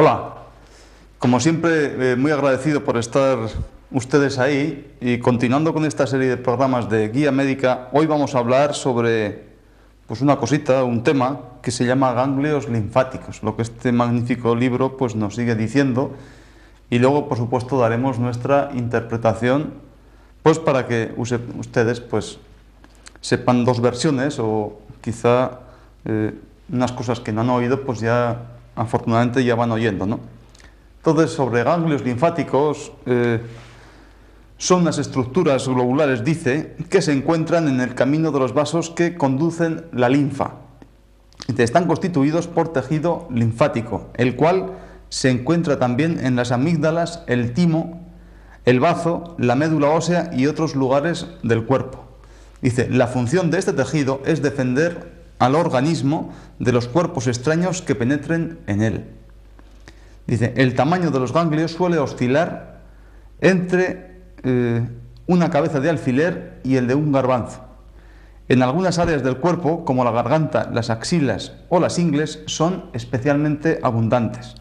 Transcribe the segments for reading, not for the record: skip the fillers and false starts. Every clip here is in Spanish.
Hola, como siempre, muy agradecido por estar ustedes ahí y continuando con esta serie de programas de Guía Médica, hoy vamos a hablar sobre una cosita, un tema que se llama ganglios linfáticos, lo que este magnífico libro nos sigue diciendo, y luego, por supuesto, daremos nuestra interpretación para que ustedes sepan dos versiones o quizá unas cosas que no han oído, ya afortunadamente ya van oyendo, ¿no? Entonces, sobre ganglios linfáticos, son unas estructuras globulares, dice, que se encuentran en el camino de los vasos que conducen la linfa. Están constituidos por tejido linfático, el cual se encuentra también en las amígdalas, el timo, el bazo, la médula ósea y otros lugares del cuerpo. Dice, la función de este tejido es defender al organismo de los cuerpos extraños que penetren en él. Dice, el tamaño de los ganglios suele oscilar entre una cabeza de alfiler y el de un garbanzo. En algunas áreas del cuerpo, como la garganta, las axilas o las ingles, son especialmente abundantes.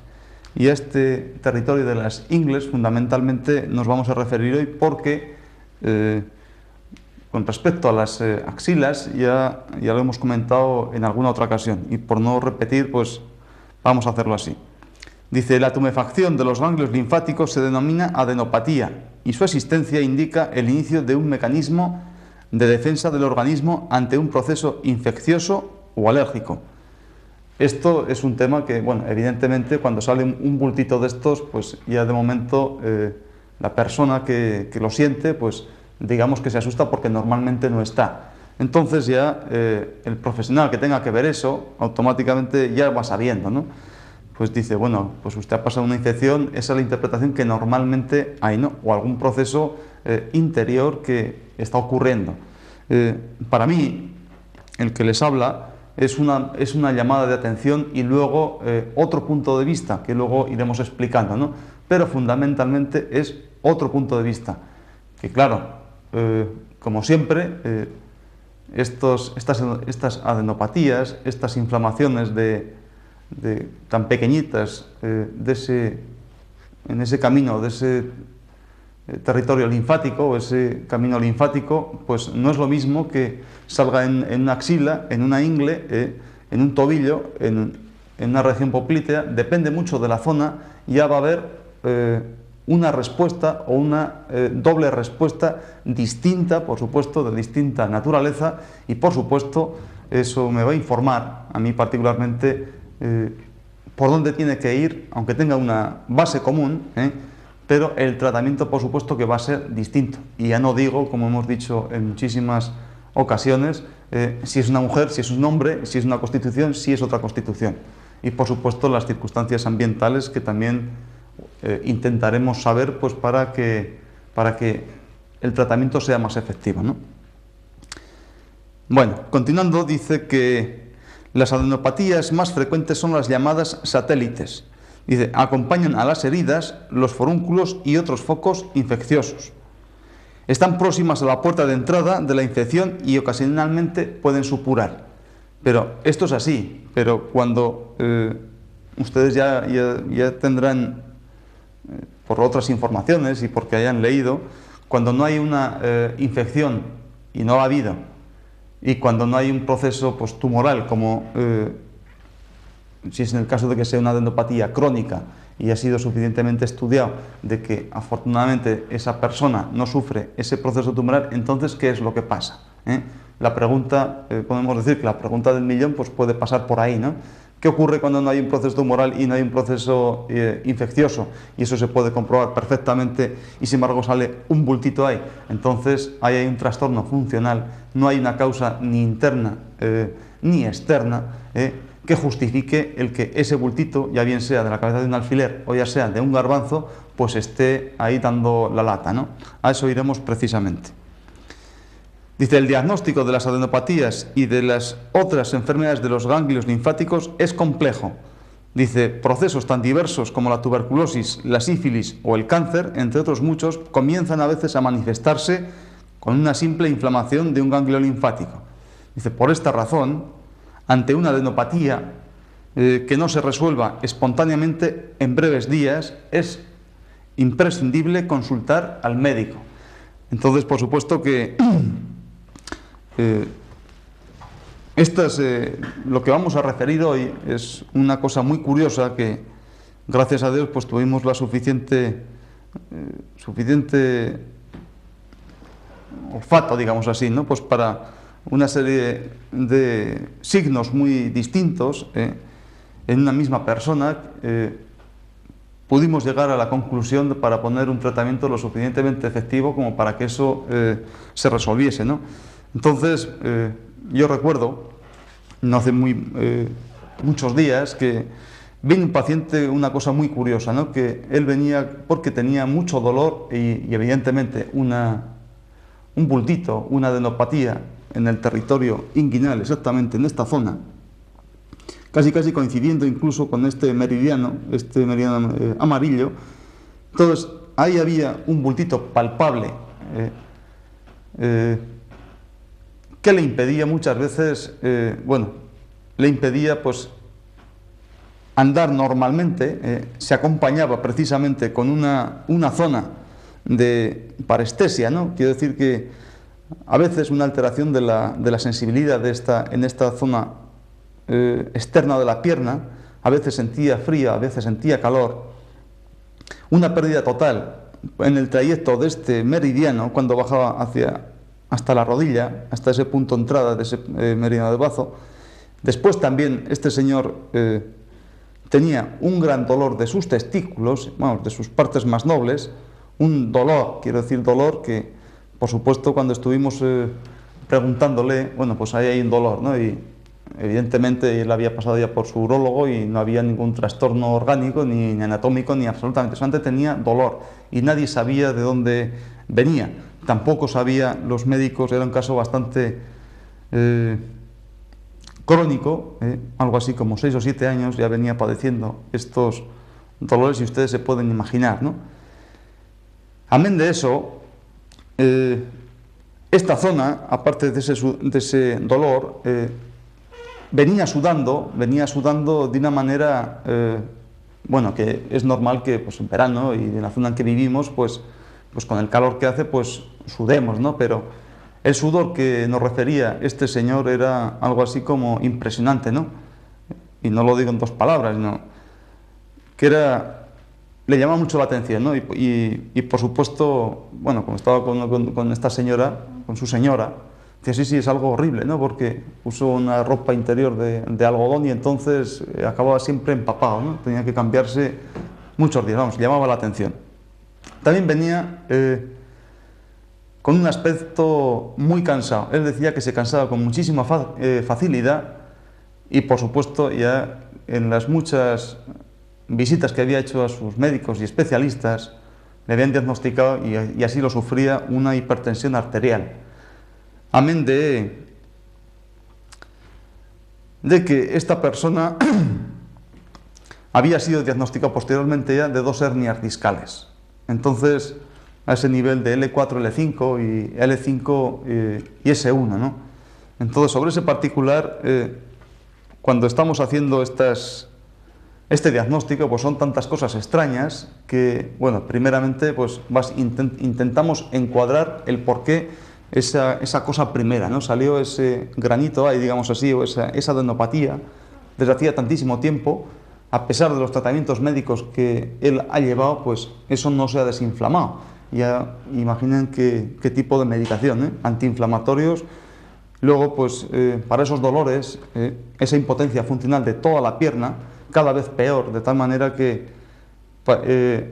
Y a este territorio de las ingles, fundamentalmente, nos vamos a referir hoy porque, con respecto a las axilas, ya lo hemos comentado en alguna otra ocasión. Y por no repetir, vamos a hacerlo así. Dice, la tumefacción de los ganglios linfáticos se denomina adenopatía y su existencia indica el inicio de un mecanismo de defensa del organismo ante un proceso infeccioso o alérgico. Esto es un tema que, evidentemente, cuando sale un bultito de estos, ya de momento la persona que lo siente, digamos que se asusta porque normalmente no está. Entonces ya el profesional que tenga que ver eso, automáticamente ya va sabiendo, ¿no? Dice, usted ha pasado una infección, esa es la interpretación que normalmente hay, ¿no? O algún proceso interior que está ocurriendo. Para mí, el que les habla es una llamada de atención y luego otro punto de vista, que luego iremos explicando, ¿no? Pero fundamentalmente es otro punto de vista, que claro, como siempre, estas adenopatías, estas inflamaciones tan pequeñitas en ese camino, de ese territorio linfático o ese camino linfático, no es lo mismo que salga en una axila, en una ingle, en un tobillo, en una región poplítea. Depende mucho de la zona, ya va a haber una respuesta o una doble respuesta distinta, por supuesto, de distinta naturaleza, y por supuesto eso me va a informar a mí particularmente por dónde tiene que ir, aunque tenga una base común, pero el tratamiento, por supuesto, que va a ser distinto. Y ya no digo, como hemos dicho en muchísimas ocasiones, si es una mujer, si es un hombre, si es una constitución, si es otra constitución. Y, por supuesto, las circunstancias ambientales que también intentaremos saber para que el tratamiento sea más efectivo, ¿no? Bueno, continuando, dice que las adenopatías más frecuentes son las llamadas satélites. Dice, acompañan a las heridas, los forúnculos y otros focos infecciosos. Están próximas a la puerta de entrada de la infección y ocasionalmente pueden supurar. Pero esto es así, pero cuando ustedes ya tendrán, por otras informaciones y porque hayan leído, cuando no hay una infección y no ha habido, y cuando no hay un proceso tumoral, como si es en el caso de que sea una adenopatía crónica y ha sido suficientemente estudiado de que afortunadamente esa persona no sufre ese proceso tumoral, entonces ¿qué es lo que pasa? La pregunta, podemos decir que la pregunta del millón puede pasar por ahí, ¿no? ¿Qué ocurre cuando no hay un proceso tumoral y no hay un proceso infeccioso? Y eso se puede comprobar perfectamente y sin embargo sale un bultito ahí. Entonces ahí hay un trastorno funcional, no hay una causa ni interna ni externa que justifique el que ese bultito, ya bien sea de la cabeza de un alfiler o ya sea de un garbanzo, esté ahí dando la lata, ¿no? A eso iremos precisamente. Dice, el diagnóstico de las adenopatías y de las otras enfermedades de los ganglios linfáticos es complejo. Dice, procesos tan diversos como la tuberculosis, la sífilis o el cáncer, entre otros muchos, comienzan a veces a manifestarse con una simple inflamación de un ganglio linfático. Dice, por esta razón, ante una adenopatía, que no se resuelva espontáneamente en breves días, es imprescindible consultar al médico. Entonces, por supuesto que lo que vamos a referir hoy es una cosa muy curiosa que, gracias a Dios, pues tuvimos la suficiente olfato, digamos así, ¿no? Pues para una serie de signos muy distintos en una misma persona, pudimos llegar a la conclusión para poner un tratamiento lo suficientemente efectivo como para que eso se resolviese, ¿no? Entonces, yo recuerdo, no hace muchos días, que vino un paciente, una cosa muy curiosa, ¿no? Que él venía porque tenía mucho dolor y evidentemente un bultito, una adenopatía en el territorio inguinal, exactamente en esta zona, casi coincidiendo incluso con este meridiano amarillo. Entonces, ahí había un bultito palpable que le impedía muchas veces, le impedía pues andar normalmente. Se acompañaba precisamente con una zona de parestesia, ¿no? Quiero decir que a veces una alteración de la sensibilidad en esta zona externa de la pierna, a veces sentía frío, a veces sentía calor, una pérdida total en el trayecto de este meridiano cuando bajaba hasta la rodilla, hasta ese punto de entrada de ese meridiano de bazo. Después también este señor tenía un gran dolor de sus testículos, vamos, de sus partes más nobles, un dolor, quiero decir dolor que, por supuesto, cuando estuvimos preguntándole, bueno, pues ahí hay un dolor, ¿no? Y evidentemente él había pasado ya por su urólogo y no había ningún trastorno orgánico, ni anatómico, ni absolutamente, solamente tenía dolor y nadie sabía de dónde venía. Tampoco sabía, los médicos, era un caso bastante crónico, algo así como 6 o 7 años ya venía padeciendo estos dolores y ustedes se pueden imaginar, ¿no? Amén de eso, esta zona, aparte de ese dolor, venía sudando de una manera, bueno, que es normal que pues, en verano y en la zona en que vivimos, pues con el calor que hace, pues sudemos, ¿no? Pero el sudor que nos refería este señor era algo así como impresionante, ¿no? Y no lo digo en 2 palabras, sino que le llamaba mucho la atención, ¿no? Y por supuesto, bueno, como estaba con esta señora, con su señora, decía, sí, es algo horrible, ¿no? Porque usó una ropa interior de algodón y entonces acababa siempre empapado, ¿no? Tenía que cambiarse muchos días, vamos, llamaba la atención. También venía con un aspecto muy cansado. Él decía que se cansaba con muchísima facilidad y, por supuesto, ya en las muchas visitas que había hecho a sus médicos y especialistas, le habían diagnosticado, y así lo sufría, una hipertensión arterial. Amén de que esta persona había sido diagnosticado posteriormente ya de 2 hernias discales. Entonces, a ese nivel de L4, L5 y L5 y S1, ¿no? Entonces, sobre ese particular, cuando estamos haciendo este diagnóstico, pues son tantas cosas extrañas que, bueno, primeramente, pues intentamos encuadrar el porqué esa cosa primera, ¿no? Salió ese granito ahí, digamos así, o esa adenopatía desde hacía tantísimo tiempo. A pesar de los tratamientos médicos que él ha llevado, pues eso no se ha desinflamado. Ya imaginen qué tipo de medicación, antiinflamatorios. Luego, pues para esos dolores, esa impotencia funcional de toda la pierna, cada vez peor, de tal manera que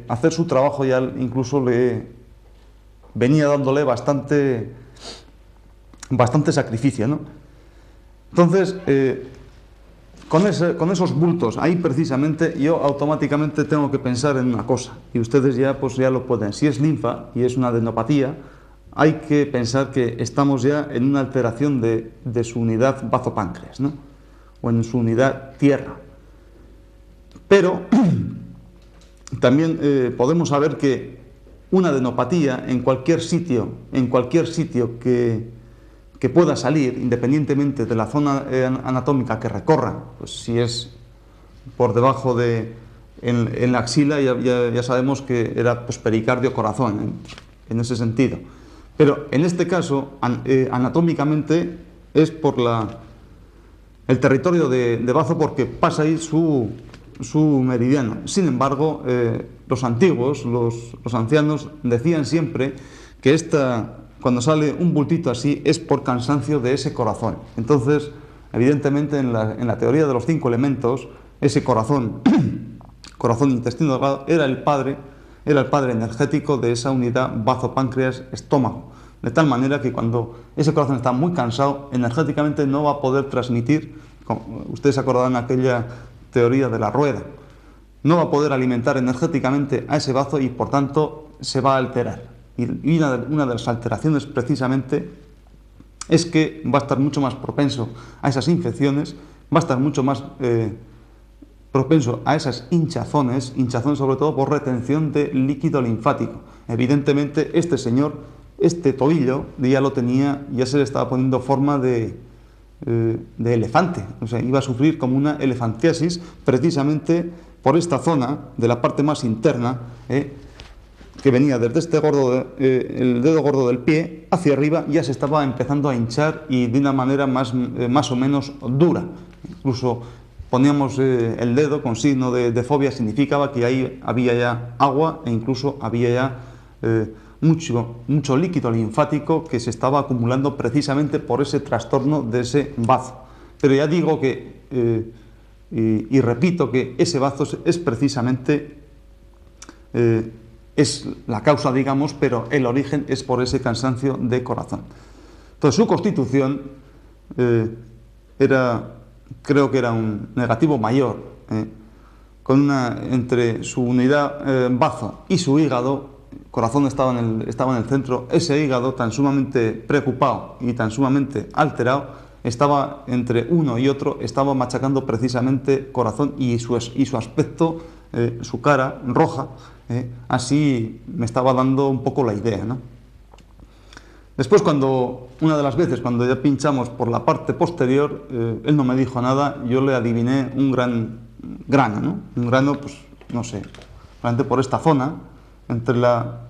hacer su trabajo ya incluso le venía dándole bastante sacrificio, ¿no? Entonces, con esos bultos, ahí precisamente yo automáticamente tengo que pensar en una cosa, y ustedes ya lo pueden. Si es linfa y es una adenopatía, hay que pensar que estamos ya en una alteración de su unidad bazopáncreas, ¿no? O en su unidad tierra. Pero también podemos saber que una adenopatía en cualquier sitio que pueda salir, independientemente de la zona anatómica que recorra, pues si es por debajo en la axila, ya sabemos que era pues, pericardio corazón, en ese sentido. Pero en este caso, anatómicamente, es por el territorio de Bazo, porque pasa ahí su meridiano. Sin embargo, los antiguos, los ancianos, decían siempre que cuando sale un bultito así es por cansancio de ese corazón. Entonces, evidentemente, en la teoría de los 5 elementos, ese corazón, corazón, intestino delgado, era el padre energético de esa unidad bazo-páncreas-estómago. De tal manera que cuando ese corazón está muy cansado, energéticamente no va a poder transmitir, ustedes se acordarán aquella teoría de la rueda, no va a poder alimentar energéticamente a ese bazo y por tanto se va a alterar. Y una de las alteraciones precisamente es que va a estar mucho más propenso a esas infecciones, va a estar mucho más propenso a esas hinchazones sobre todo por retención de líquido linfático. Evidentemente este señor, este tobillo ya lo tenía, ya se le estaba poniendo forma de elefante, o sea, iba a sufrir como una elefantiasis precisamente por esta zona de la parte más interna, que venía desde el dedo gordo del pie hacia arriba, ya se estaba empezando a hinchar y de una manera más o menos dura. Incluso poníamos el dedo con signo de fobia, significaba que ahí había ya agua e incluso había ya mucho líquido linfático que se estaba acumulando precisamente por ese trastorno de ese bazo. Pero ya digo que, y repito que ese bazo es precisamente, es la causa, digamos, pero el origen es por ese cansancio de corazón. Entonces su constitución creo que era un negativo mayor, entre su unidad bazo y su hígado. Corazón estaba en el centro, ese hígado tan sumamente preocupado y tan sumamente alterado, estaba entre uno y otro, estaba machacando precisamente corazón y su aspecto, su cara roja, así me estaba dando un poco la idea, ¿no? Después, una de las veces, cuando ya pinchamos por la parte posterior, él no me dijo nada, yo le adiviné un gran grano, ¿no? Un grano, pues, no sé, realmente por esta zona, entre la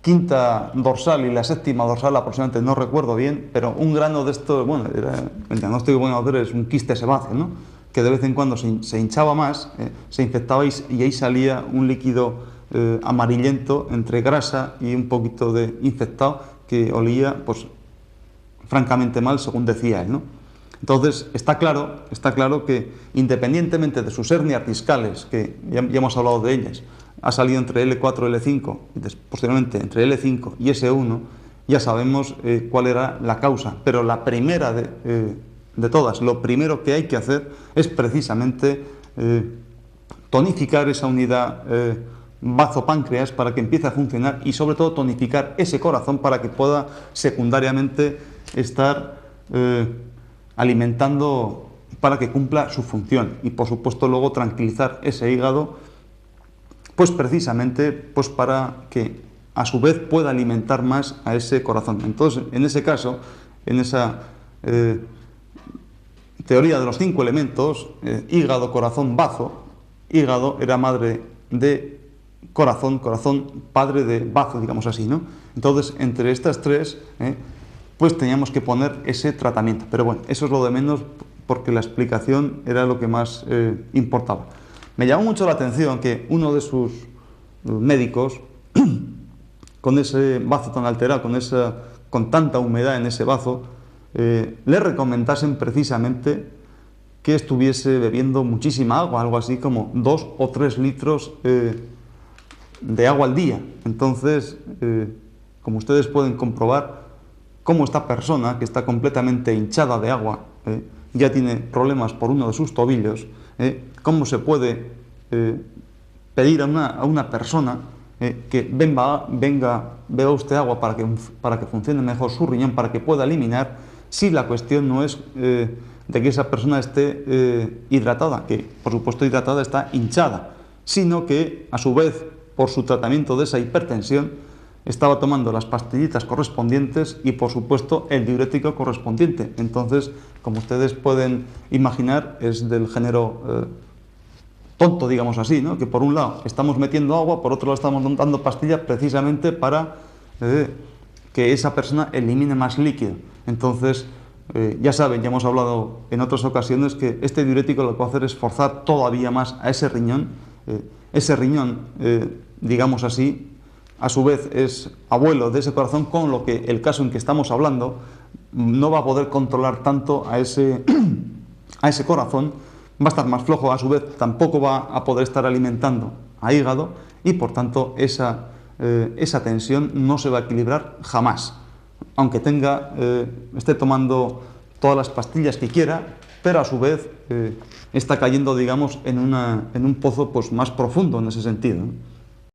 quinta dorsal y la séptima dorsal aproximadamente, no recuerdo bien, pero un grano de esto, bueno, el diagnóstico que voy a hacer es un quiste sebáceo, ¿no? Que de vez en cuando se hinchaba más, se infectaba y ahí salía un líquido amarillento entre grasa y un poquito de infectado que olía, pues, francamente mal, según decía él, ¿no? Entonces, está claro que independientemente de sus hernias discales, que ya hemos hablado de ellas, ha salido entre L4 y L5, y posteriormente entre L5 y S1, ya sabemos cuál era la causa, pero la primera de todas, lo primero que hay que hacer es precisamente tonificar esa unidad bazo-páncreas para que empiece a funcionar y sobre todo tonificar ese corazón para que pueda secundariamente estar alimentando para que cumpla su función y por supuesto luego tranquilizar ese hígado, pues precisamente pues para que a su vez pueda alimentar más a ese corazón. Entonces, en ese caso, en esa teoría de los 5 elementos, hígado, corazón, bazo, hígado era madre de corazón, corazón padre de bazo, digamos así, ¿no? Entonces, entre estas tres, pues teníamos que poner ese tratamiento. Pero bueno, eso es lo de menos porque la explicación era lo que más importaba. Me llamó mucho la atención que uno de sus médicos, con ese bazo tan alterado, con tanta humedad en ese bazo, le recomendasen precisamente que estuviese bebiendo muchísima agua, algo así como 2 o 3 litros de agua al día. Entonces, como ustedes pueden comprobar, cómo esta persona, que está completamente hinchada de agua, ya tiene problemas por uno de sus tobillos, cómo se puede pedir a una persona que venga, beba usted agua para que funcione mejor su riñón, para que pueda eliminar, si la cuestión no es de que esa persona esté hidratada, que por supuesto hidratada está hinchada, sino que a su vez, por su tratamiento de esa hipertensión, estaba tomando las pastillitas correspondientes y, por supuesto, el diurético correspondiente. Entonces, como ustedes pueden imaginar, es del género tonto, digamos así, ¿no? Que por un lado estamos metiendo agua, por otro lado estamos dando pastillas precisamente para que esa persona elimine más líquido. Entonces, ya saben, ya hemos hablado en otras ocasiones que este diurético lo que va a hacer es forzar todavía más a ese riñón. Ese riñón, digamos así, a su vez es abuelo de ese corazón, con lo que el caso en que estamos hablando no va a poder controlar tanto a ese corazón, va a estar más flojo, a su vez tampoco va a poder estar alimentando a hígado y por tanto esa tensión no se va a equilibrar jamás, aunque esté tomando todas las pastillas que quiera, pero a su vez está cayendo, digamos, en un pozo pues, más profundo en ese sentido, ¿no?